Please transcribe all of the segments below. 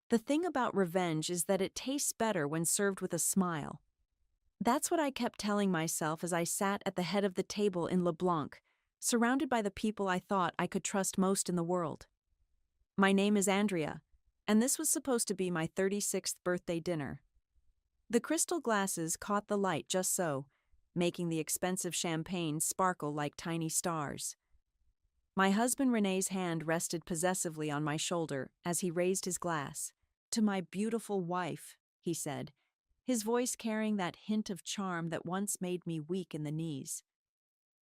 The thing about revenge is that it tastes better when served with a smile. That's what I kept telling myself as I sat at the head of the table in LeBlanc, surrounded by the people I thought I could trust most in the world. My name is Andrea, and this was supposed to be my 36th birthday dinner. The crystal glasses caught the light just so, making the expensive champagne sparkle like tiny stars. My husband René's hand rested possessively on my shoulder as he raised his glass. "To my beautiful wife," he said, his voice carrying that hint of charm that once made me weak in the knees.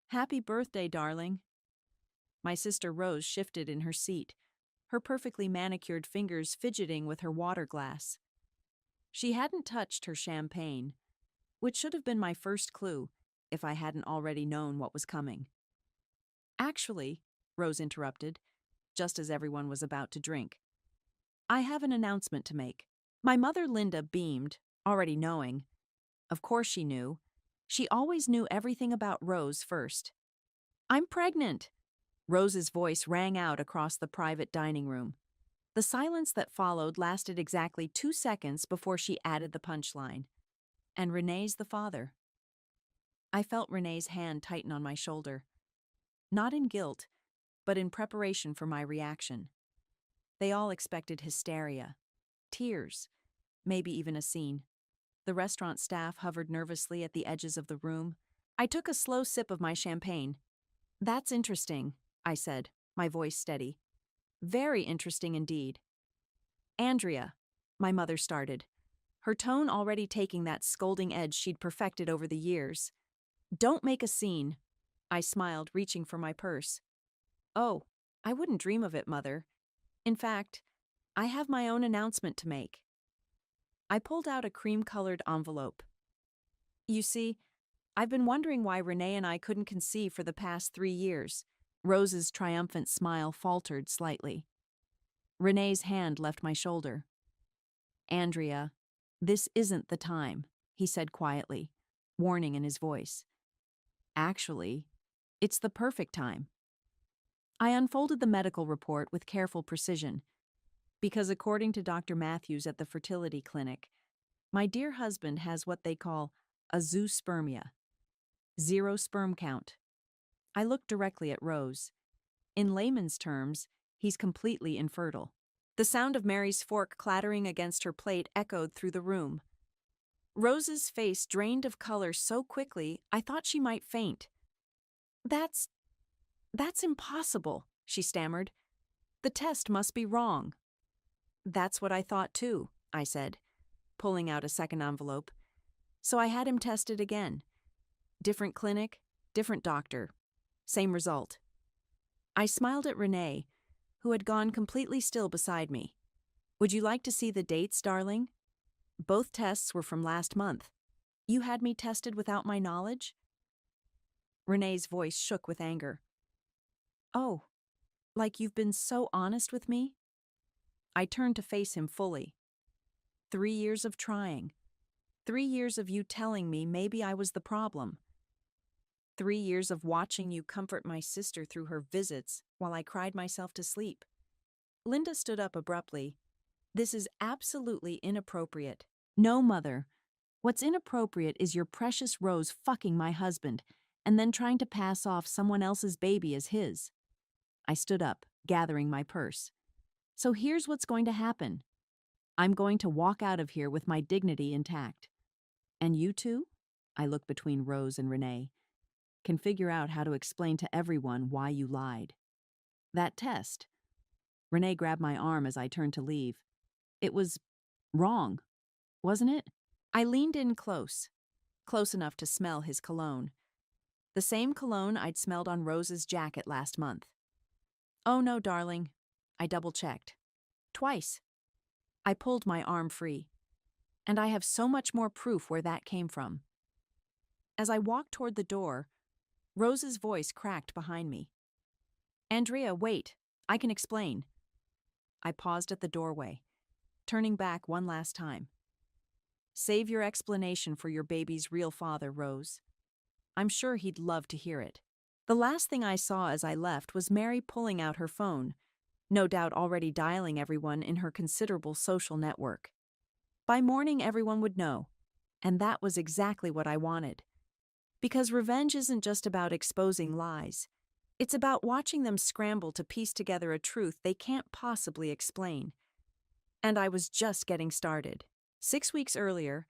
"Happy birthday, darling." My sister Rose shifted in her seat, her perfectly manicured fingers fidgeting with her water glass. She hadn't touched her champagne, which should have been my first clue if I hadn't already known what was coming. "Actually," Rose interrupted, just as everyone was about to drink, "I have an announcement to make." My mother Linda beamed, already knowing. Of course she knew. She always knew everything about Rose first. "I'm pregnant!" Rose's voice rang out across the private dining room. The silence that followed lasted exactly 2 seconds before she added the punchline. "And René's the father." I felt René's hand tighten on my shoulder. Not in guilt, but in preparation for my reaction. They all expected hysteria, tears, maybe even a scene. The restaurant staff hovered nervously at the edges of the room. I took a slow sip of my champagne. "That's interesting," I said, my voice steady. "Very interesting indeed." "Andrea," my mother started, her tone already taking that scolding edge she'd perfected over the years. "Don't make a scene." I smiled, reaching for my purse. "Oh, I wouldn't dream of it, Mother. In fact, I have my own announcement to make." I pulled out a cream-colored envelope. "You see, I've been wondering why René and I couldn't conceive for the past 3 years." Rose's triumphant smile faltered slightly. René's hand left my shoulder. "Andrea, this isn't the time," he said quietly, warning in his voice. "Actually, it's the perfect time." I unfolded the medical report with careful precision, because according to Dr. Matthews at the fertility clinic, my dear husband has what they call a zoospermia, zero sperm count. I looked directly at Rose. In layman's terms, he's completely infertile. The sound of Mary's fork clattering against her plate echoed through the room. Rose's face drained of color so quickly I thought she might faint. That's impossible," she stammered. "The test must be wrong." "That's what I thought too," I said, pulling out a second envelope. So I had him tested again. Different clinic, different doctor, same result. I smiled at René, who had gone completely still beside me. "Would you like to see the dates, darling? Both tests were from last month. You had me tested without my knowledge?" René's voice shook with anger. "Oh, like you've been so honest with me?" I turned to face him fully. 3 years of trying. 3 years of you telling me maybe I was the problem. 3 years of watching you comfort my sister through her visits while I cried myself to sleep. Linda stood up abruptly. "This is absolutely inappropriate." "No, Mother. What's inappropriate is your precious Rose fucking my husband and then trying to pass off someone else's baby as his." I stood up, gathering my purse. "So here's what's going to happen. I'm going to walk out of here with my dignity intact. And you two," I looked between Rose and René, "can figure out how to explain to everyone why you lied. That test." René grabbed my arm as I turned to leave. "It was wrong, wasn't it?" I leaned in close enough to smell his cologne. The same cologne I'd smelled on Rose's jacket last month. "Oh no, darling." I double-checked. "Twice." I pulled my arm free. "And I have so much more proof where that came from." As I walked toward the door, Rose's voice cracked behind me. "Andrea, wait. I can explain." I paused at the doorway, turning back one last time. "Save your explanation for your baby's real father, Rose. I'm sure he'd love to hear it." The last thing I saw as I left was Mary pulling out her phone, no doubt already dialing everyone in her considerable social network. By morning, everyone would know, and that was exactly what I wanted. Because revenge isn't just about exposing lies. It's about watching them scramble to piece together a truth they can't possibly explain. And I was just getting started. 6 weeks earlier,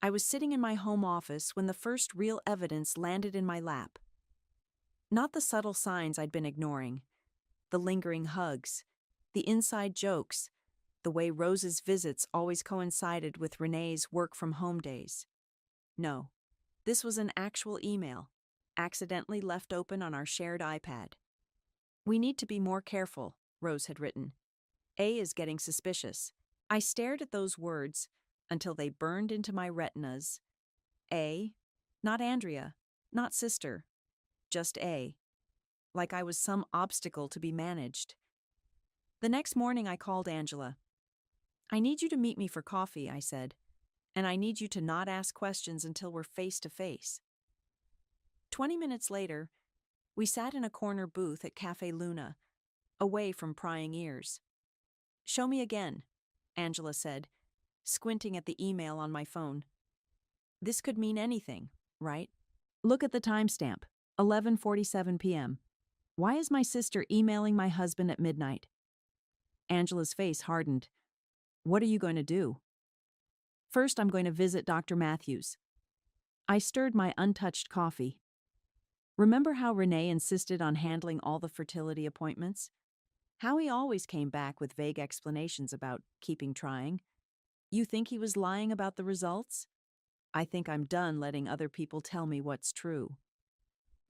I was sitting in my home office when the first real evidence landed in my lap. Not the subtle signs I'd been ignoring, the lingering hugs, the inside jokes, the way Rose's visits always coincided with Renee's work-from-home days. No, this was an actual email, accidentally left open on our shared iPad. "We need to be more careful," Rose had written. "A is getting suspicious." I stared at those words until they burned into my retinas. A, not Andrea, not sister, just A, like I was some obstacle to be managed. The next morning I called Angela. "I need you to meet me for coffee," I said, "and I need you to not ask questions until we're face to face." 20 minutes later, we sat in a corner booth at Cafe Luna, away from prying ears. "Show me again," Angela said, squinting at the email on my phone. This could mean anything, right? "Look at the timestamp, 11:47 p.m. Why is my sister emailing my husband at midnight?" Angela's face hardened. "What are you going to do?" "First, I'm going to visit Dr. Matthews." I stirred my untouched coffee. Remember how Renee insisted on handling all the fertility appointments? How he always came back with vague explanations about keeping trying? You think he was lying about the results? I think I'm done letting other people tell me what's true.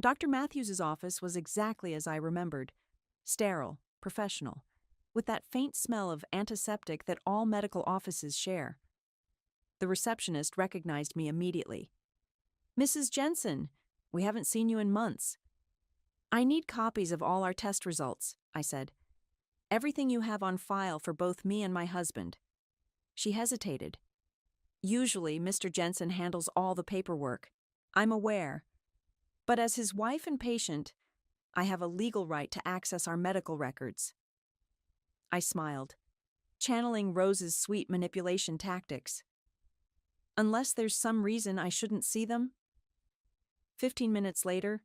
Dr. Matthews' office was exactly as I remembered. Sterile, professional, with that faint smell of antiseptic that all medical offices share. The receptionist recognized me immediately. "Mrs. Jensen, we haven't seen you in months." "I need copies of all our test results," I said. "Everything you have on file for both me and my husband." She hesitated. "Usually, Mr. Jensen handles all the paperwork. I'm aware. But as his wife and patient, I have a legal right to access our medical records." I smiled, channeling Rose's sweet manipulation tactics. "Unless there's some reason I shouldn't see them?" 15 minutes later,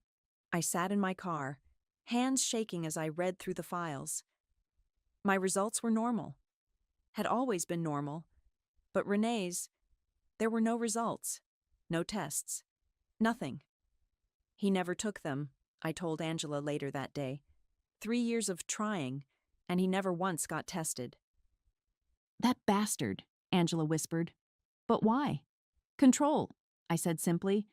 I sat in my car, hands shaking as I read through the files. My results were normal. Had always been normal. But Renee's, there were no results, no tests, nothing. "He never took them," I told Angela later that day. 3 years of trying, and he never once got tested. "That bastard," Angela whispered. "But why?" "Control," I said simply.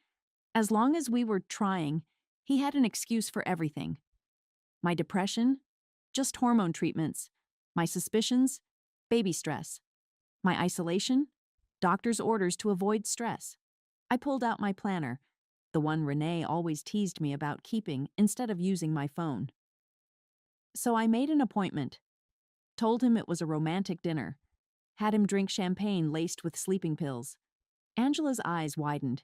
As long as we were trying, he had an excuse for everything. My depression? Just hormone treatments. My suspicions? Baby stress. My isolation? Doctor's orders to avoid stress. I pulled out my planner, the one Renee always teased me about keeping instead of using my phone. So I made an appointment, told him it was a romantic dinner, had him drink champagne laced with sleeping pills. Angela's eyes widened.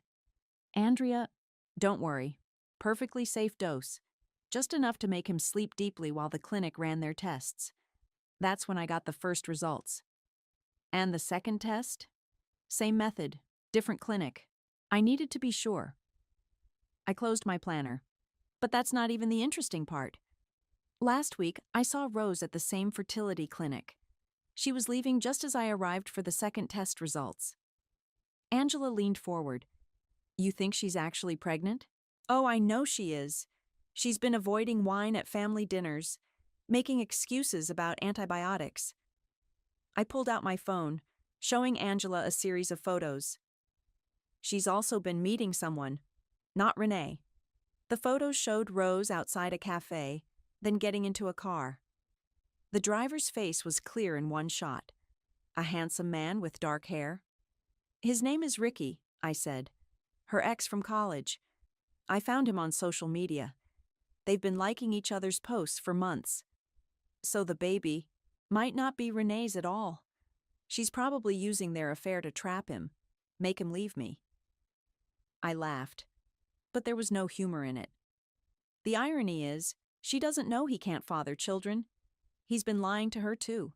"Andrea, don't worry. Perfectly safe dose. Just enough to make him sleep deeply while the clinic ran their tests." That's when I got the first results. "And the second test?" "Same method, different clinic. I needed to be sure." I closed my planner. But that's not even the interesting part. Last week, I saw Rose at the same fertility clinic. She was leaving just as I arrived for the second test results. Angela leaned forward. "You think she's actually pregnant?" "Oh, I know she is. She's been avoiding wine at family dinners, making excuses about antibiotics." I pulled out my phone, showing Angela a series of photos. "She's also been meeting someone, not Renee." The photos showed Rose outside a cafe, then getting into a car. The driver's face was clear in one shot. A handsome man with dark hair. "His name is Ricky," I said. "Her ex from college. I found him on social media. They've been liking each other's posts for months. So the baby might not be Renee's at all. She's probably using their affair to trap him, make him leave me." I laughed, but there was no humor in it. "The irony is, she doesn't know he can't father children. He's been lying to her too.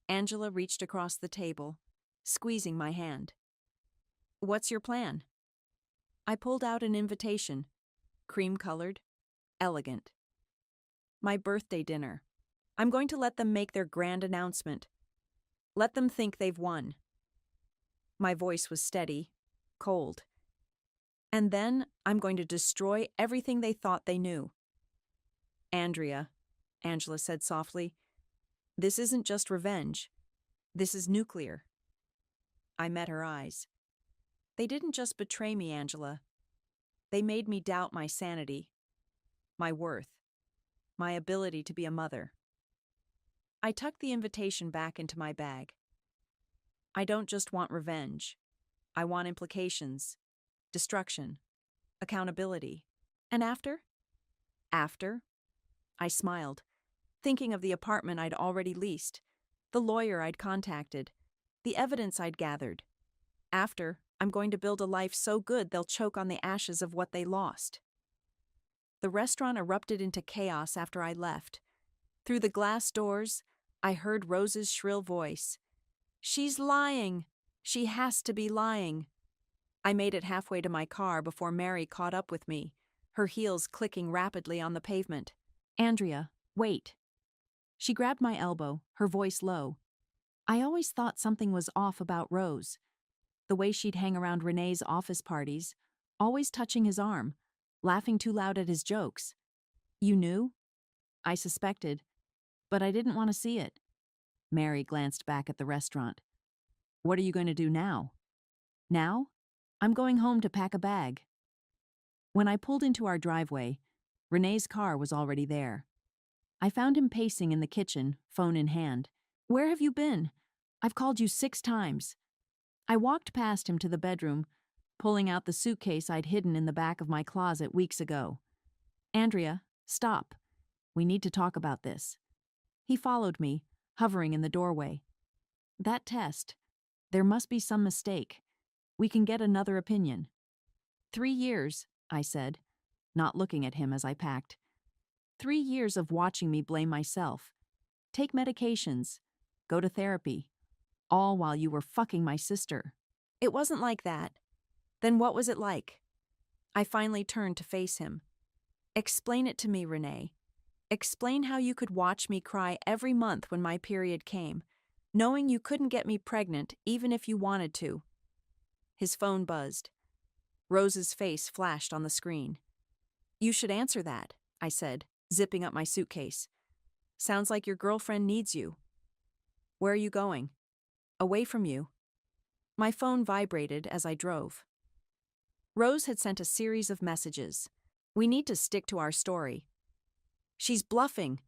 Angela reached across the table, squeezing my hand. What's your plan? I pulled out an invitation, cream-colored, elegant. My birthday dinner. I'm going to let them make their grand announcement. Let them think they've won. My voice was steady, cold. And then I'm going to destroy everything they thought they knew. Andrea, Angela said softly, this isn't just revenge. This is nuclear. I met her eyes. They didn't just betray me, Angela. They made me doubt my sanity, my worth, my ability to be a mother. I tucked the invitation back into my bag. I don't just want revenge. I want implications, destruction, accountability. And after? After? I smiled, thinking of the apartment I'd already leased, the lawyer I'd contacted, the evidence I'd gathered. After, I'm going to build a life so good they'll choke on the ashes of what they lost. The restaurant erupted into chaos after I left. Through the glass doors, I heard Rose's shrill voice. She's lying. She has to be lying. I made it halfway to my car before Mary caught up with me, her heels clicking rapidly on the pavement. Andrea, wait. She grabbed my elbow, her voice low. I always thought something was off about Rose. The way she'd hang around René's office parties, always touching his arm, laughing too loud at his jokes. You knew? I suspected, but I didn't want to see it. Mary glanced back at the restaurant. What are you going to do now? Now? I'm going home to pack a bag. When I pulled into our driveway, René's car was already there. I found him pacing in the kitchen, phone in hand. Where have you been? I've called you 6 times. I walked past him to the bedroom, pulling out the suitcase I'd hidden in the back of my closet weeks ago. Andrea, stop. We need to talk about this. He followed me, hovering in the doorway. That test. There must be some mistake. We can get another opinion. 3 years, I said, not looking at him as I packed. 3 years of watching me blame myself. Take medications. Go to therapy. All while you were fucking my sister. It wasn't like that. Then what was it like? I finally turned to face him. Explain it to me, René. Explain how you could watch me cry every month when my period came, knowing you couldn't get me pregnant even if you wanted to. His phone buzzed. Rose's face flashed on the screen. You should answer that, I said, zipping up my suitcase. Sounds like your girlfriend needs you. Where are you going? Away from you. My phone vibrated as I drove. Rose had sent a series of messages. We need to stick to our story. She's bluffing.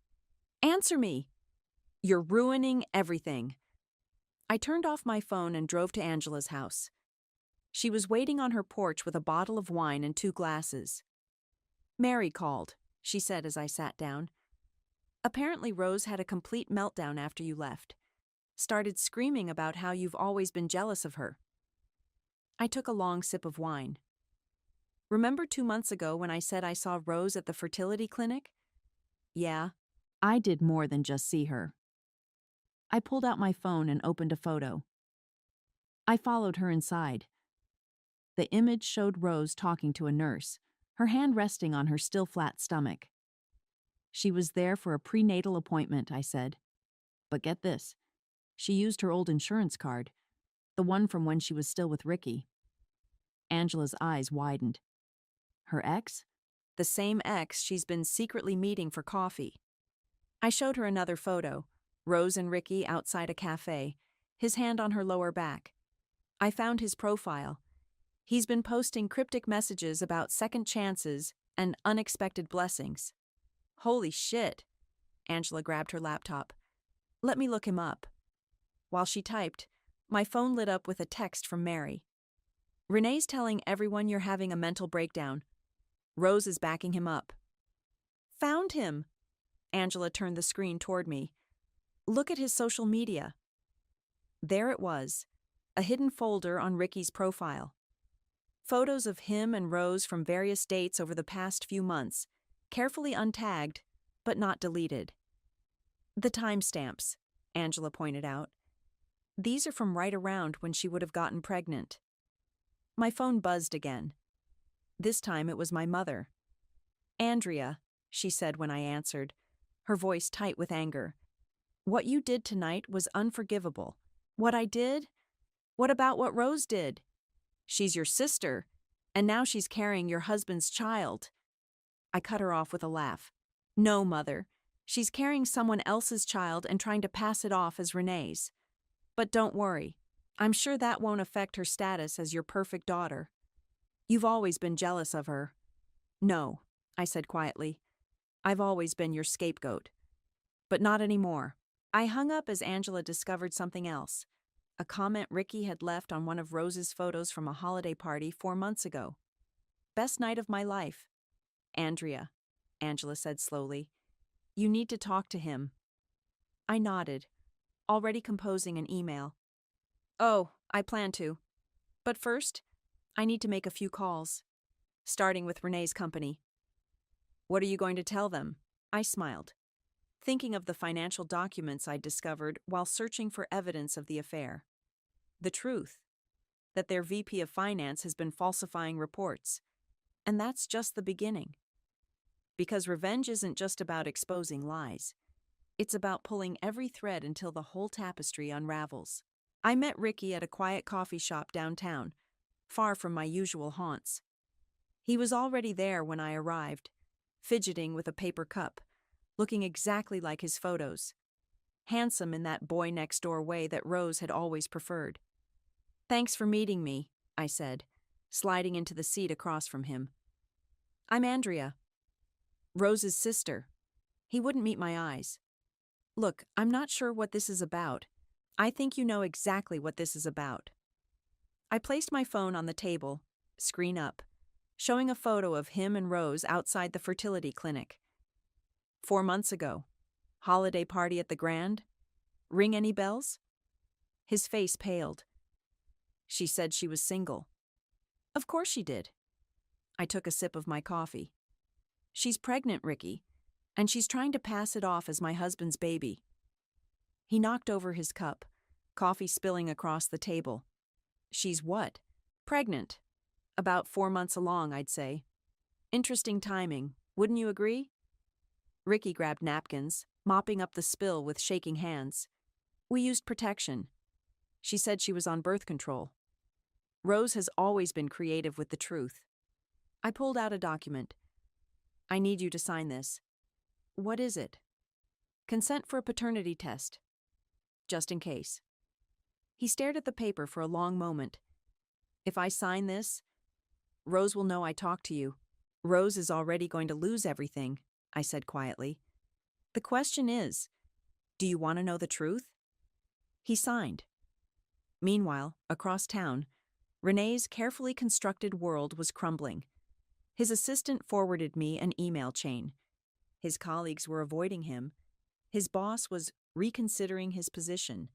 Answer me. You're ruining everything. I turned off my phone and drove to Angela's house. She was waiting on her porch with a bottle of wine and 2 glasses. Mary called, she said as I sat down. Apparently Rose had a complete meltdown after you left. Started screaming about how you've always been jealous of her. I took a long sip of wine. Remember 2 months ago when I said I saw Rose at the fertility clinic? Yeah, I did more than just see her. I pulled out my phone and opened a photo. I followed her inside. The image showed Rose talking to a nurse, her hand resting on her still flat stomach. She was there for a prenatal appointment, I said. But get this. She used her old insurance card, the one from when she was still with Ricky. Angela's eyes widened. Her ex? The same ex she's been secretly meeting for coffee. I showed her another photo, Rose and Ricky outside a cafe, his hand on her lower back. I found his profile. He's been posting cryptic messages about second chances and unexpected blessings. Holy shit. Angela grabbed her laptop. Let me look him up. While she typed, my phone lit up with a text from Mary. René's telling everyone you're having a mental breakdown. Rose is backing him up. Found him. Angela turned the screen toward me. Look at his social media. There it was, a hidden folder on Ricky's profile. Photos of him and Rose from various dates over the past few months, carefully untagged, but not deleted. The timestamps, Angela pointed out. These are from right around when she would have gotten pregnant. My phone buzzed again. This time it was my mother. Andrea, she said when I answered, her voice tight with anger. What you did tonight was unforgivable. What I did? What about what Rose did? She's your sister, and now she's carrying your husband's child. I cut her off with a laugh. No, Mother. She's carrying someone else's child and trying to pass it off as Renee's. But don't worry. I'm sure that won't affect her status as your perfect daughter. You've always been jealous of her. No, I said quietly. I've always been your scapegoat. But not anymore. I hung up as Angela discovered something else. A comment Ricky had left on one of Rose's photos from a holiday party 4 months ago. Best night of my life. Andrea, Angela said slowly. You need to talk to him. I nodded, already composing an email. Oh, I plan to. But first, I need to make a few calls. Starting with Renee's company. What are you going to tell them? I smiled, thinking of the financial documents I'd discovered while searching for evidence of the affair. The truth, that their VP of Finance has been falsifying reports. And that's just the beginning. Because revenge isn't just about exposing lies. It's about pulling every thread until the whole tapestry unravels. I met Ricky at a quiet coffee shop downtown, far from my usual haunts. He was already there when I arrived, fidgeting with a paper cup, looking exactly like his photos. Handsome in that boy-next-door way that Rose had always preferred. Thanks for meeting me, I said, sliding into the seat across from him. I'm Andrea, Rose's sister. He wouldn't meet my eyes. Look, I'm not sure what this is about. I think you know exactly what this is about. I placed my phone on the table, screen up, showing a photo of him and Rose outside the fertility clinic. 4 months ago. Holiday party at the Grand? Ring any bells? His face paled. She said she was single. Of course she did. I took a sip of my coffee. She's pregnant, Ricky, and she's trying to pass it off as my husband's baby. He knocked over his cup, coffee spilling across the table. She's what? Pregnant. About 4 months along, I'd say. Interesting timing, wouldn't you agree? Ricky grabbed napkins, mopping up the spill with shaking hands. We used protection. She said she was on birth control. Rose has always been creative with the truth. I pulled out a document. I need you to sign this. What is it? Consent for a paternity test. Just in case. He stared at the paper for a long moment. If I sign this, Rose will know I talked to you. Rose is already going to lose everything, I said quietly. The question is, do you want to know the truth? He signed. Meanwhile, across town, Renee's carefully constructed world was crumbling. His assistant forwarded me an email chain. His colleagues were avoiding him. His boss was reconsidering his position.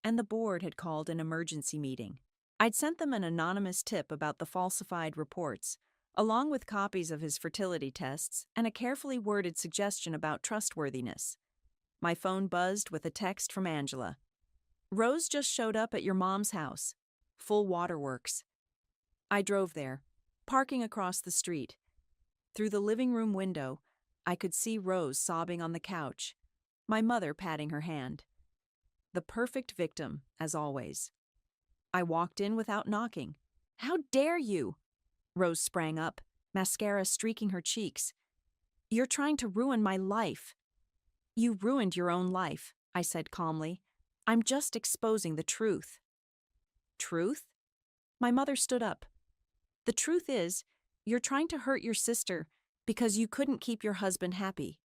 And the board had called an emergency meeting. I'd sent them an anonymous tip about the falsified reports, along with copies of his fertility tests and a carefully worded suggestion about trustworthiness. My phone buzzed with a text from Angela. Rose just showed up at your mom's house. Full waterworks. I drove there, parking across the street. Through the living room window, I could see Rose sobbing on the couch, my mother patting her hand. The perfect victim, as always. I walked in without knocking. How dare you? Rose sprang up, mascara streaking her cheeks. You're trying to ruin my life. You ruined your own life, I said calmly. I'm just exposing the truth. Truth? My mother stood up. The truth is, you're trying to hurt your sister because you couldn't keep your husband happy.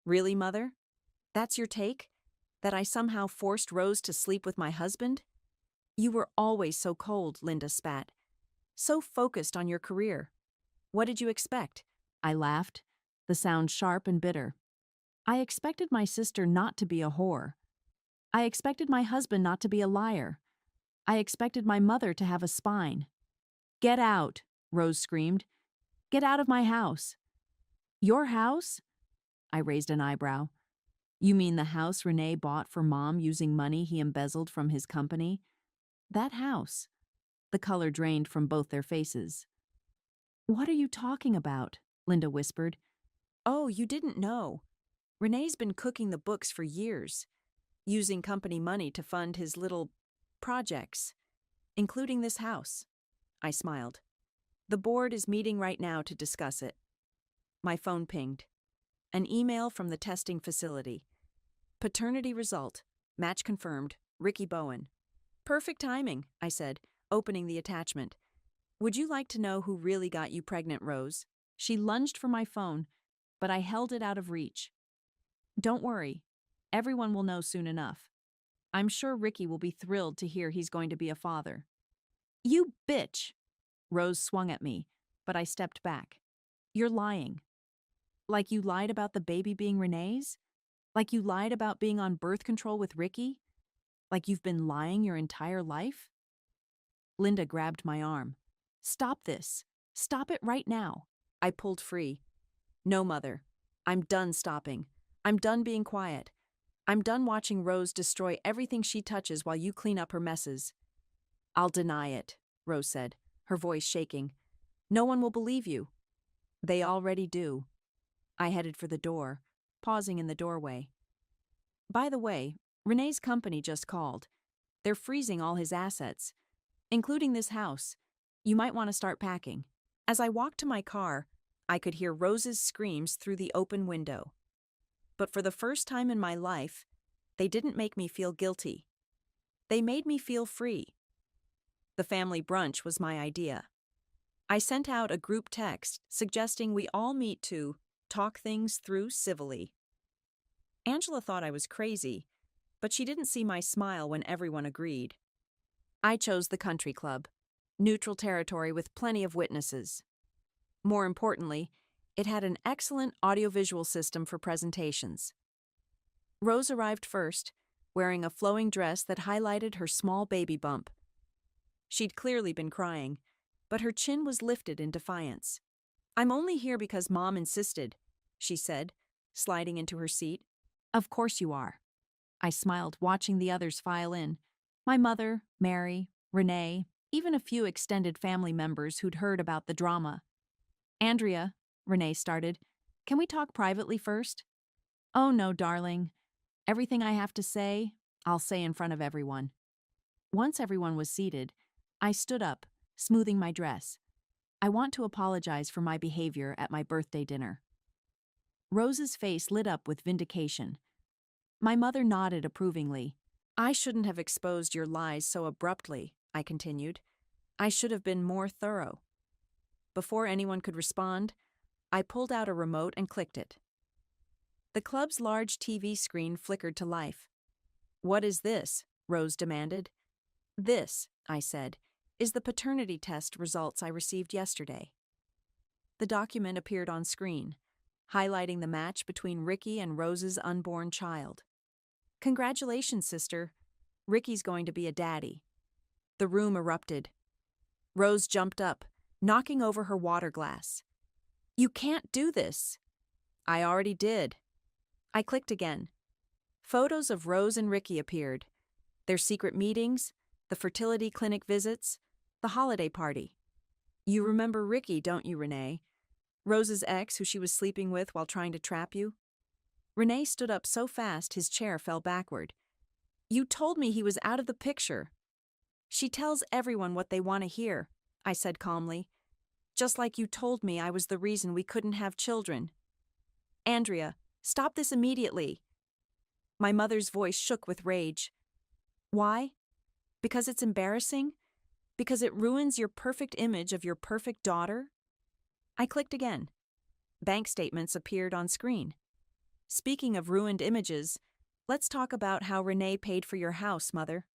Really, Mother? That's your take? That I somehow forced Rose to sleep with my husband? You were always so cold, Linda spat. So focused on your career. What did you expect? I laughed, the sound sharp and bitter. I expected my sister not to be a whore. I expected my husband not to be a liar. I expected my mother to have a spine. Get out, Rose screamed. Get out of my house. Your house? I raised an eyebrow. You mean the house Renee bought for Mom using money he embezzled from his company? That house. The color drained from both their faces. What are you talking about? Linda whispered. Oh, you didn't know. Renee's been cooking the books for years, using company money to fund his little projects, including this house. I smiled. The board is meeting right now to discuss it. My phone pinged. An email from the testing facility. Paternity result. Match confirmed. Ricky Bowen. Perfect timing, I said, opening the attachment. Would you like to know who really got you pregnant, Rose? She lunged for my phone, but I held it out of reach. Don't worry. Everyone will know soon enough. I'm sure Ricky will be thrilled to hear he's going to be a father. You bitch! Rose swung at me, but I stepped back. You're lying. Like you lied about the baby being Renee's? Like you lied about being on birth control with Ricky? Like you've been lying your entire life? Linda grabbed my arm. Stop this. Stop it right now. I pulled free. No, Mother. I'm done stopping. I'm done being quiet. I'm done watching Rose destroy everything she touches while you clean up her messes. I'll deny it, Rose said, her voice shaking. No one will believe you. They already do. I headed for the door, pausing in the doorway. By the way, Renee's company just called. They're freezing all his assets, including this house. You might want to start packing. As I walked to my car, I could hear Rose's screams through the open window. But for the first time in my life, they didn't make me feel guilty. They made me feel free. The family brunch was my idea. I sent out a group text suggesting we all meet to talk things through civilly. Angela thought I was crazy, but she didn't see my smile when everyone agreed. I chose the country club, neutral territory with plenty of witnesses. More importantly, it had an excellent audiovisual system for presentations. Rose arrived first, wearing a flowing dress that highlighted her small baby bump. She'd clearly been crying, but her chin was lifted in defiance. I'm only here because Mom insisted, she said, sliding into her seat. Of course you are. I smiled, watching the others file in. My mother, Mary, Renee, even a few extended family members who'd heard about the drama. Andrea, Renee started, can we talk privately first? Oh no, darling. Everything I have to say, I'll say in front of everyone. Once everyone was seated, I stood up, smoothing my dress. I want to apologize for my behavior at my birthday dinner. Rose's face lit up with vindication. My mother nodded approvingly. I shouldn't have exposed your lies so abruptly, I continued. I should have been more thorough. Before anyone could respond, I pulled out a remote and clicked it. The club's large TV screen flickered to life. What is this? Rose demanded. This, I said, is the paternity test results I received yesterday. The document appeared on screen, highlighting the match between Ricky and Rose's unborn child. Congratulations, sister. Ricky's going to be a daddy. The room erupted. Rose jumped up, knocking over her water glass. You can't do this. I already did. I clicked again. Photos of Rose and Ricky appeared. Their secret meetings, the fertility clinic visits, the holiday party. You remember Ricky, don't you, Renee? Rose's ex who she was sleeping with while trying to trap you? Renee stood up so fast his chair fell backward. You told me he was out of the picture. She tells everyone what they want to hear, I said calmly. Just like you told me I was the reason we couldn't have children. Andrea, stop this immediately. My mother's voice shook with rage. Why? Because it's embarrassing? Because it ruins your perfect image of your perfect daughter? I clicked again. Bank statements appeared on screen. Speaking of ruined images, let's talk about how Renee paid for your house, Mother.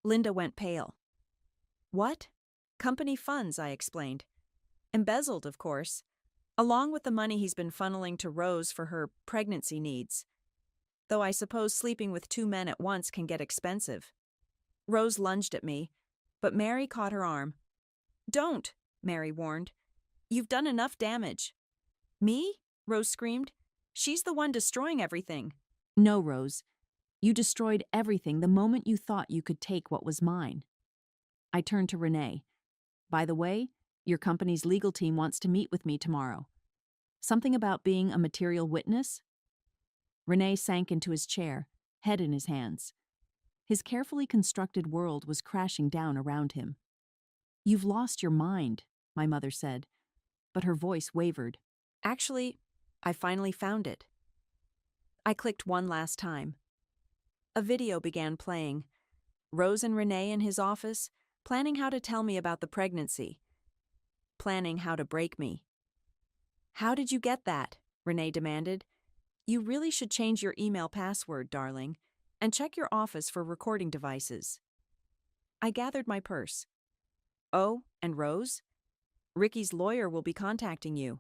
Linda went pale. What? Company funds, I explained. Embezzled, of course, along with the money he's been funneling to Rose for her pregnancy needs. Though I suppose sleeping with two men at once can get expensive. Rose lunged at me, but Mary caught her arm. Don't, Mary warned. You've done enough damage. Me? Rose screamed. She's the one destroying everything. No, Rose. You destroyed everything the moment you thought you could take what was mine. I turned to Renee. By the way, your company's legal team wants to meet with me tomorrow. Something about being a material witness? Renee sank into his chair, head in his hands. His carefully constructed world was crashing down around him. You've lost your mind, my mother said, but her voice wavered. Actually, I finally found it. I clicked one last time. A video began playing. Rose and Renee in his office, planning how to tell me about the pregnancy. Planning how to break me. How did you get that? Renee demanded. You really should change your email password, darling, and check your office for recording devices. I gathered my purse. Oh, and Rose? Ricky's lawyer will be contacting you.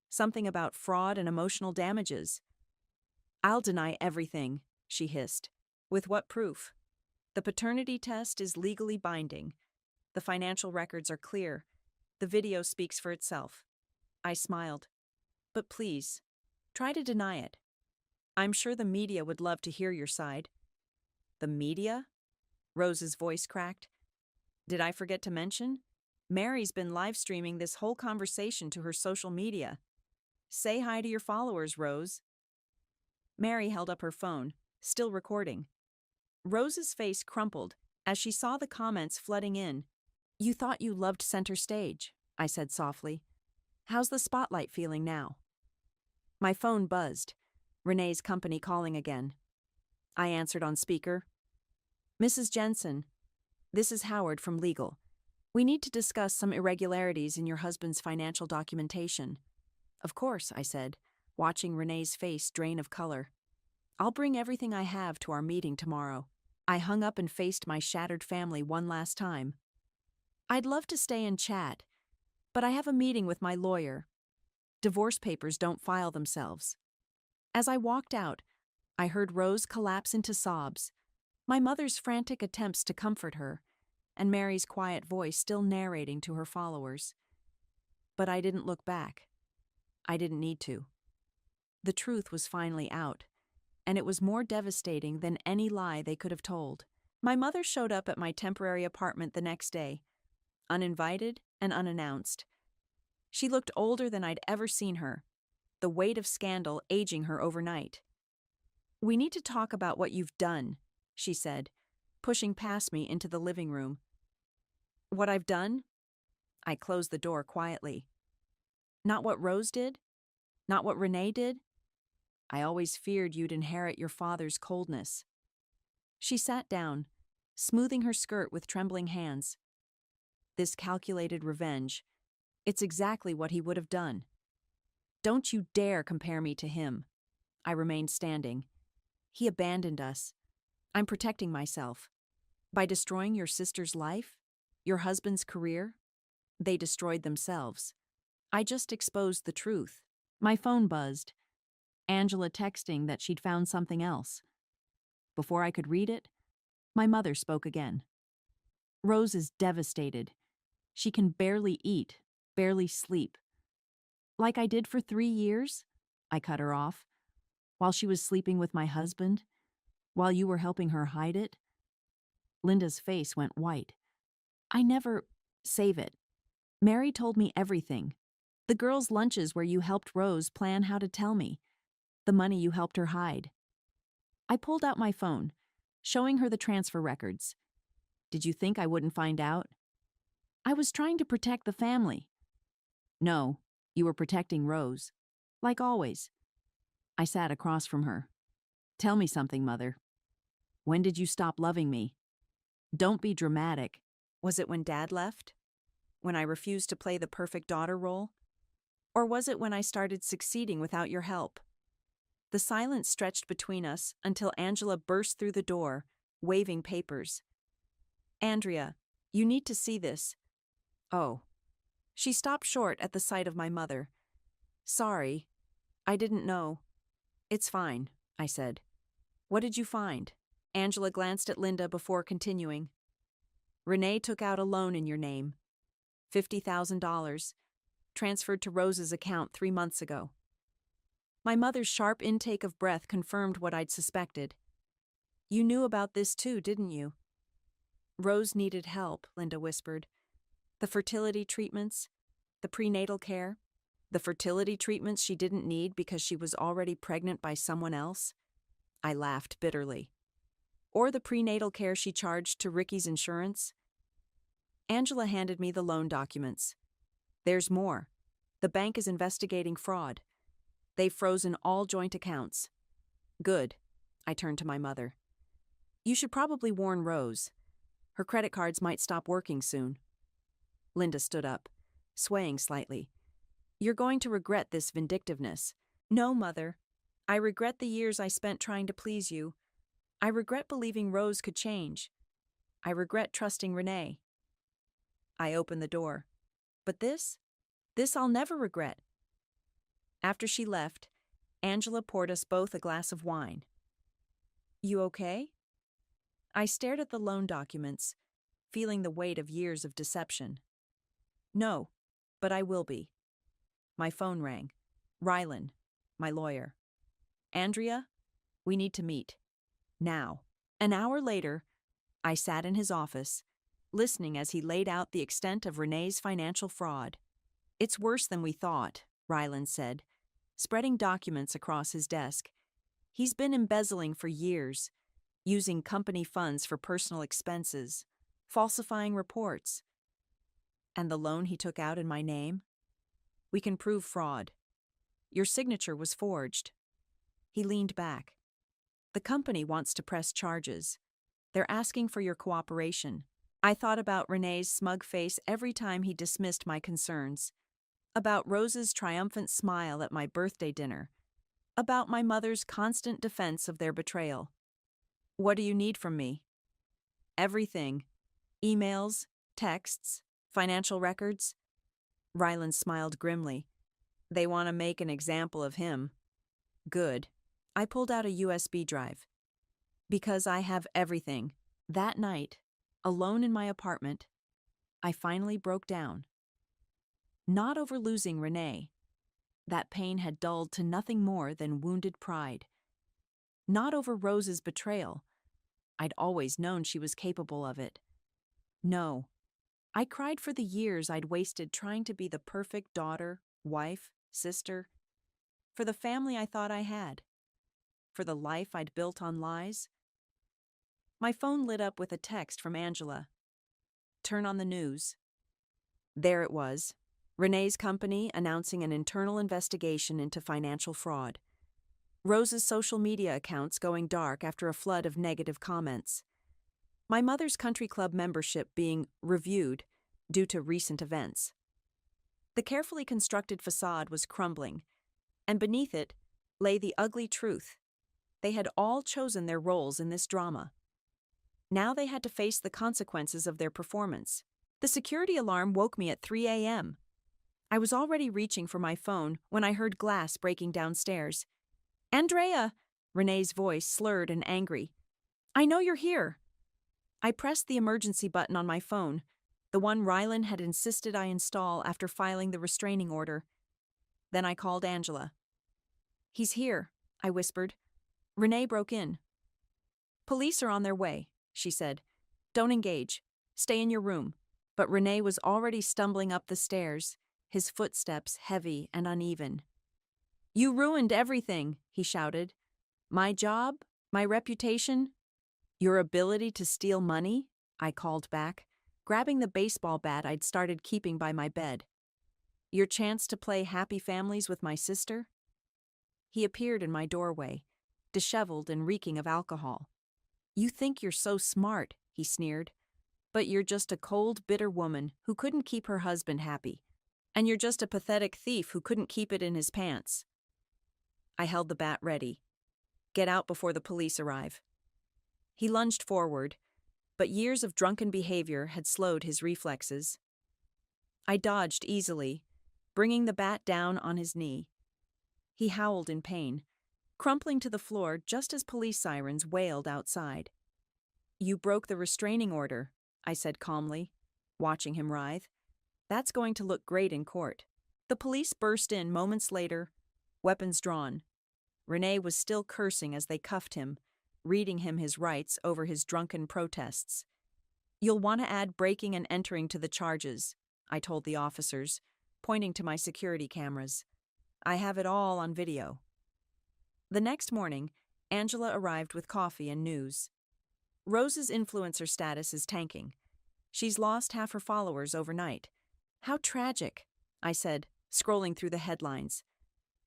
Something about fraud and emotional damages. I'll deny everything, she hissed. With what proof? The paternity test is legally binding. The financial records are clear. The video speaks for itself. I smiled. But please, try to deny it. I'm sure the media would love to hear your side. The media? Rose's voice cracked. Did I forget to mention? Mary's been live streaming this whole conversation to her social media. Say hi to your followers, Rose. Mary held up her phone, still recording. Rose's face crumpled as she saw the comments flooding in. You thought you loved center stage, I said softly. How's the spotlight feeling now? My phone buzzed. Renee's company calling again. I answered on speaker. Mrs. Jensen, this is Howard from legal. We need to discuss some irregularities in your husband's financial documentation. Of course, I said, watching Renee's face drain of color. I'll bring everything I have to our meeting tomorrow. I hung up and faced my shattered family one last time. I'd love to stay and chat, but I have a meeting with my lawyer. Divorce papers don't file themselves. As I walked out, I heard Rose collapse into sobs, my mother's frantic attempts to comfort her, and Mary's quiet voice still narrating to her followers. But I didn't look back. I didn't need to. The truth was finally out, and it was more devastating than any lie they could have told. My mother showed up at my temporary apartment the next day, uninvited and unannounced. She looked older than I'd ever seen her, the weight of scandal aging her overnight. We need to talk about what you've done, she said, pushing past me into the living room. What I've done? I closed the door quietly. Not what Rose did? Not what Renee did? I always feared you'd inherit your father's coldness. She sat down, smoothing her skirt with trembling hands. This calculated revenge, it's exactly what he would have done. Don't you dare compare me to him. I remained standing. He abandoned us. I'm protecting myself. By destroying your sister's life, your husband's career, they destroyed themselves. I just exposed the truth. My phone buzzed. Angela texting that she'd found something else. Before I could read it, my mother spoke again. Rose is devastated. She can barely eat, barely sleep. Like I did for 3 years? I cut her off. While she was sleeping with my husband? While you were helping her hide it? Linda's face went white. I never... Save it. Mary told me everything. The girls' lunches where you helped Rose plan how to tell me. The money you helped her hide. I pulled out my phone, showing her the transfer records. Did you think I wouldn't find out? I was trying to protect the family. No, you were protecting Rose. Like always. I sat across from her. Tell me something, Mother. When did you stop loving me? Don't be dramatic. Was it when Dad left? When I refused to play the perfect daughter role? Or was it when I started succeeding without your help? The silence stretched between us until Angela burst through the door, waving papers. Andrea, you need to see this. Oh. She stopped short at the sight of my mother. Sorry. I didn't know. It's fine, I said. What did you find? Angela glanced at Linda before continuing. Renee took out a loan in your name. $50,000. Transferred to Rose's account 3 months ago. My mother's sharp intake of breath confirmed what I'd suspected. You knew about this too, didn't you? Rose needed help, Linda whispered. The fertility treatments, the prenatal care, the fertility treatments she didn't need because she was already pregnant by someone else. I laughed bitterly. Or the prenatal care she charged to Ricky's insurance. Angela handed me the loan documents. There's more. The bank is investigating fraud. They've frozen all joint accounts. Good. I turned to my mother. You should probably warn Rose. Her credit cards might stop working soon. Linda stood up, swaying slightly. You're going to regret this vindictiveness. No, Mother. I regret the years I spent trying to please you. I regret believing Rose could change. I regret trusting Renee. I opened the door. But this I'll never regret. After she left, Angela poured us both a glass of wine. You okay? I stared at the loan documents, feeling the weight of years of deception. No, but I will be. My phone rang. Rylan, my lawyer. Andrea, we need to meet. Now. An hour later, I sat in his office, listening as he laid out the extent of Renee's financial fraud. It's worse than we thought, Rylan said, spreading documents across his desk. He's been embezzling for years, using company funds for personal expenses, falsifying reports. And the loan he took out in my name? We can prove fraud. Your signature was forged. He leaned back. The company wants to press charges. They're asking for your cooperation. I thought about Renee's smug face every time he dismissed my concerns, about Rose's triumphant smile at my birthday dinner, about my mother's constant defense of their betrayal. What do you need from me? Everything. Emails, texts, financial records. Rylan smiled grimly. They want to make an example of him. Good. I pulled out a USB drive. Because I have everything. That night, alone in my apartment, I finally broke down. Not over losing Renee. That pain had dulled to nothing more than wounded pride. Not over Rose's betrayal. I'd always known she was capable of it. No. I cried for the years I'd wasted trying to be the perfect daughter, wife, sister, for the family I thought I had, for the life I'd built on lies. My phone lit up with a text from Angela. Turn on the news. There it was. Renee's company announcing an internal investigation into financial fraud. Rose's social media accounts going dark after a flood of negative comments. My mother's country club membership being reviewed due to recent events. The carefully constructed facade was crumbling, and beneath it lay the ugly truth. They had all chosen their roles in this drama. Now they had to face the consequences of their performance. The security alarm woke me at 3 a.m. I was already reaching for my phone when I heard glass breaking downstairs. Andrea! Renee's voice slurred and angry. I know you're here. I pressed the emergency button on my phone, the one Rylan had insisted I install after filing the restraining order. Then I called Angela. He's here, I whispered. Renee broke in. Police are on their way, she said. Don't engage. Stay in your room. But Renee was already stumbling up the stairs, his footsteps heavy and uneven. You ruined everything, he shouted. My job? My reputation? Your ability to steal money? I called back, grabbing the baseball bat I'd started keeping by my bed. Your chance to play happy families with my sister? He appeared in my doorway, disheveled and reeking of alcohol. You think you're so smart, he sneered. But you're just a cold, bitter woman who couldn't keep her husband happy. And you're just a pathetic thief who couldn't keep it in his pants. I held the bat ready. Get out before the police arrive. He lunged forward, but years of drunken behavior had slowed his reflexes. I dodged easily, bringing the bat down on his knee. He howled in pain, crumpling to the floor just as police sirens wailed outside. You broke the restraining order, I said calmly, watching him writhe. That's going to look great in court. The police burst in moments later, weapons drawn, Renee was still cursing as they cuffed him, reading him his rights over his drunken protests. "You'll want to add breaking and entering to the charges," I told the officers, pointing to my security cameras. "I have it all on video." The next morning, Angela arrived with coffee and news. "Rose's influencer status is tanking. She's lost half her followers overnight." "How tragic," I said, scrolling through the headlines.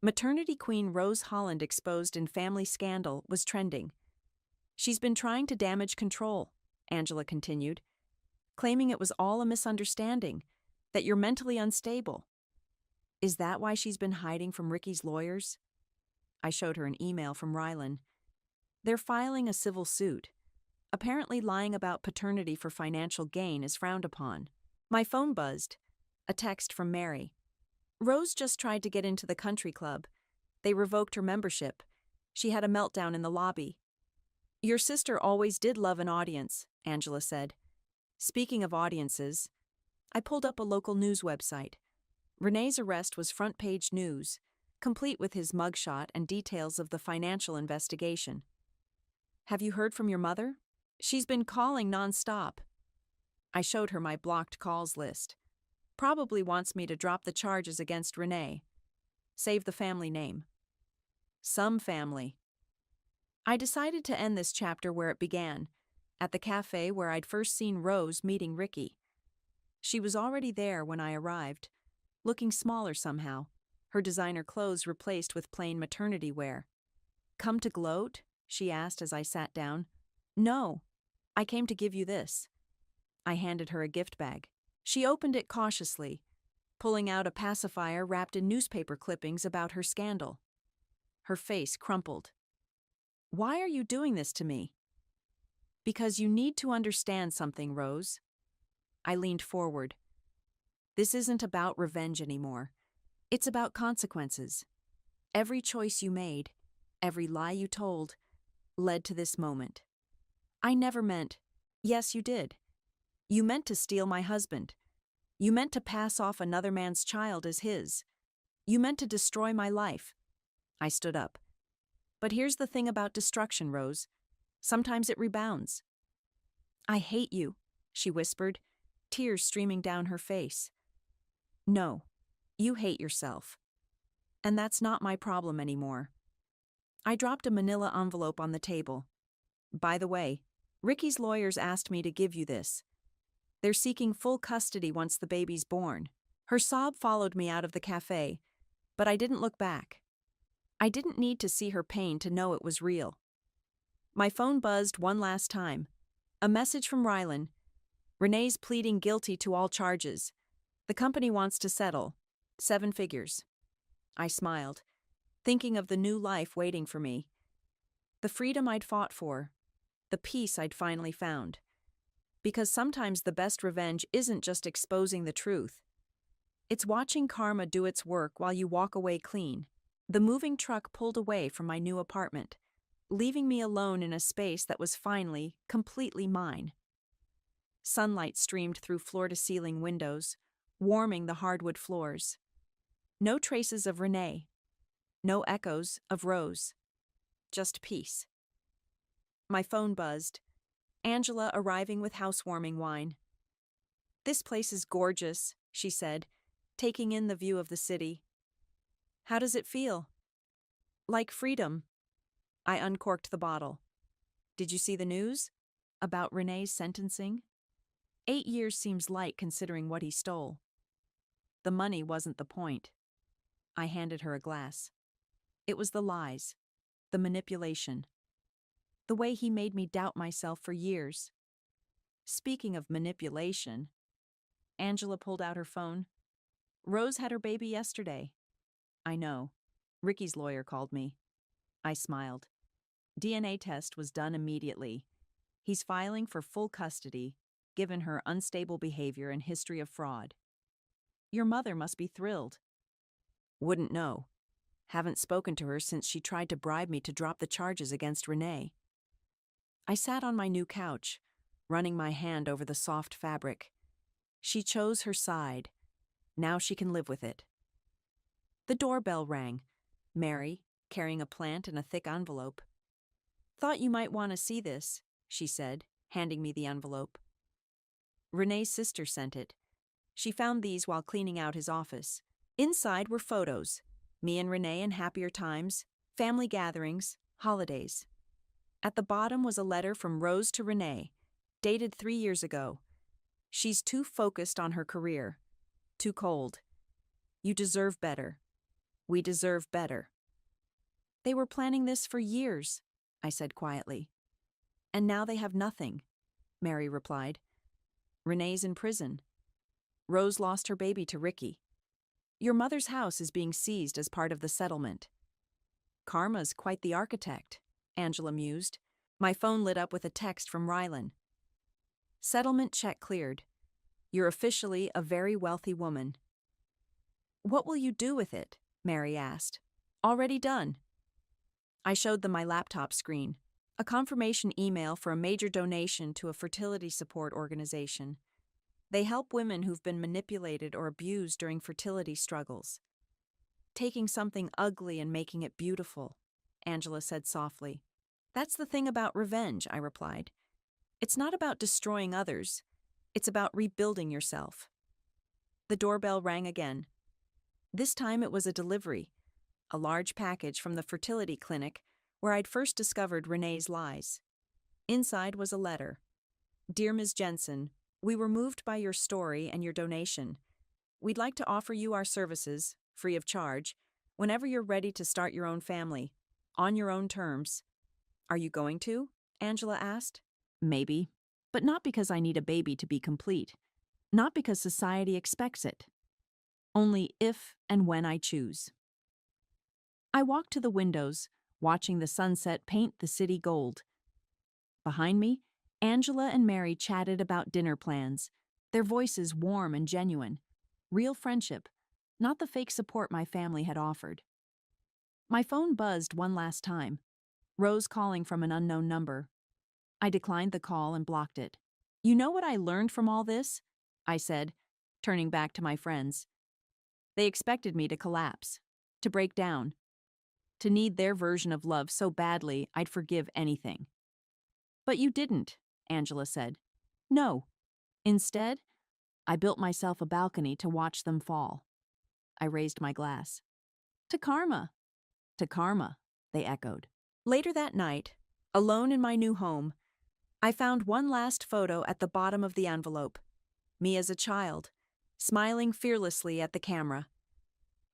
"Maternity queen Rose Holland exposed in family scandal" was trending. "She's been trying to damage control," Angela continued, "claiming it was all a misunderstanding, that you're mentally unstable." "Is that why she's been hiding from Ricky's lawyers?" I showed her an email from Rylan. "They're filing a civil suit. Apparently lying about paternity for financial gain is frowned upon." My phone buzzed. A text from Mary. "Rose just tried to get into the country club. They revoked her membership. She had a meltdown in the lobby." "Your sister always did love an audience," Angela said. Speaking of audiences, I pulled up a local news website. Renee's arrest was front-page news, complete with his mugshot and details of the financial investigation. "Have you heard from your mother? She's been calling non-stop." I showed her my blocked calls list. "Probably wants me to drop the charges against Renee. Save the family name." Some family. I decided to end this chapter where it began, at the cafe where I'd first seen Rose meeting Ricky. She was already there when I arrived, looking smaller somehow, her designer clothes replaced with plain maternity wear. "Come to gloat?" she asked as I sat down. "No, I came to give you this." I handed her a gift bag. She opened it cautiously, pulling out a pacifier wrapped in newspaper clippings about her scandal. Her face crumpled. "Why are you doing this to me?" "Because you need to understand something, Rose." I leaned forward. "This isn't about revenge anymore. It's about consequences. Every choice you made, every lie you told, led to this moment. I never meant—" "Yes, you did. You meant to steal my husband. You meant to pass off another man's child as his. You meant to destroy my life." I stood up. "But here's the thing about destruction, Rose. Sometimes it rebounds." "I hate you," she whispered, tears streaming down her face. "No, you hate yourself. And that's not my problem anymore." I dropped a manila envelope on the table. "By the way, Ricky's lawyers asked me to give you this. They're seeking full custody once the baby's born." Her sob followed me out of the cafe, but I didn't look back. I didn't need to see her pain to know it was real. My phone buzzed one last time. A message from Rylan. "Renee's pleading guilty to all charges. The company wants to settle. 7 figures." I smiled, thinking of the new life waiting for me. The freedom I'd fought for. The peace I'd finally found. Because sometimes the best revenge isn't just exposing the truth. It's watching karma do its work while you walk away clean. The moving truck pulled away from my new apartment, leaving me alone in a space that was finally, completely mine. Sunlight streamed through floor-to-ceiling windows, warming the hardwood floors. No traces of Renee. No echoes of Rose. Just peace. My phone buzzed. Angela arriving with housewarming wine. "This place is gorgeous," she said, taking in the view of the city. "How does it feel?" "Like freedom." I uncorked the bottle. "Did you see the news? About Renee's sentencing? 8 years seems light considering what he stole." "The money wasn't the point." I handed her a glass. "It was the lies, the manipulation. The way he made me doubt myself for years." Speaking of manipulation, Angela pulled out her phone. "Rose had her baby yesterday." "I know. Ricky's lawyer called me." I smiled. DNA test was done immediately. He's filing for full custody, given her unstable behavior and history of fraud. "Your mother must be thrilled." "Wouldn't know. Haven't spoken to her since she tried to bribe me to drop the charges against Renee." I sat on my new couch, running my hand over the soft fabric. She chose her side. Now she can live with it. The doorbell rang. "Mary," carrying a plant in a thick envelope. "Thought you might want to see this," she said, handing me the envelope. Renee's sister sent it. She found these while cleaning out his office. Inside were photos. Me and Renee in happier times, family gatherings, holidays. At the bottom was a letter from Rose to Renee, dated 3 years ago. "She's too focused on her career. Too cold. You deserve better. We deserve better." "They were planning this for years," I said quietly. "And now they have nothing," Mary replied. "Renee's in prison. Rose lost her baby to Ricky. Your mother's house is being seized as part of the settlement." "Karma's quite the architect," Angela mused. My phone lit up with a text from Rylan. "Settlement check cleared. You're officially a very wealthy woman." "What will you do with it?" Mary asked. "Already done." I showed them my laptop screen, a confirmation email for a major donation to a fertility support organization. They help women who've been manipulated or abused during fertility struggles. "Taking something ugly and making it beautiful," Angela said softly. "That's the thing about revenge," I replied. "It's not about destroying others. It's about rebuilding yourself." The doorbell rang again. This time it was a delivery, a large package from the fertility clinic where I'd first discovered Renee's lies. Inside was a letter. "Dear Ms. Jensen, we were moved by your story and your donation. We'd like to offer you our services, free of charge, whenever you're ready to start your own family, on your own terms." "Are you going to?" Angela asked. "Maybe, but not because I need a baby to be complete. Not because society expects it. Only if and when I choose." I walked to the windows, watching the sunset paint the city gold. Behind me, Angela and Mary chatted about dinner plans, their voices warm and genuine. Real friendship, not the fake support my family had offered. My phone buzzed one last time. Rose calling from an unknown number. I declined the call and blocked it. "You know what I learned from all this?" I said, turning back to my friends. They expected me to collapse, to break down, to need their version of love so badly I'd forgive anything. "But you didn't," Angela said. "No. Instead, I built myself a balcony to watch them fall." I raised my glass. "To karma." "To karma," they echoed. Later that night, alone in my new home, I found one last photo at the bottom of the envelope. Me as a child, smiling fearlessly at the camera.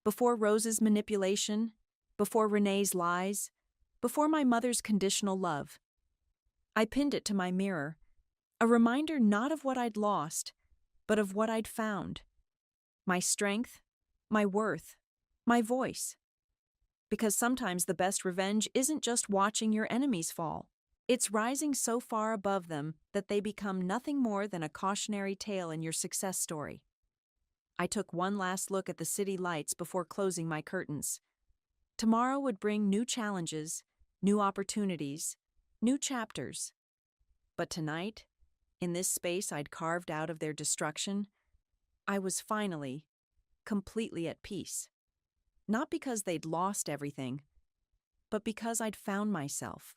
Before Rose's manipulation, before Renee's lies, before my mother's conditional love. I pinned it to my mirror, a reminder not of what I'd lost, but of what I'd found. My strength, my worth, my voice. Because sometimes the best revenge isn't just watching your enemies fall. It's rising so far above them that they become nothing more than a cautionary tale in your success story. I took one last look at the city lights before closing my curtains. Tomorrow would bring new challenges, new opportunities, new chapters. But tonight, in this space I'd carved out of their destruction, I was finally, completely at peace. Not because they'd lost everything, but because I'd found myself.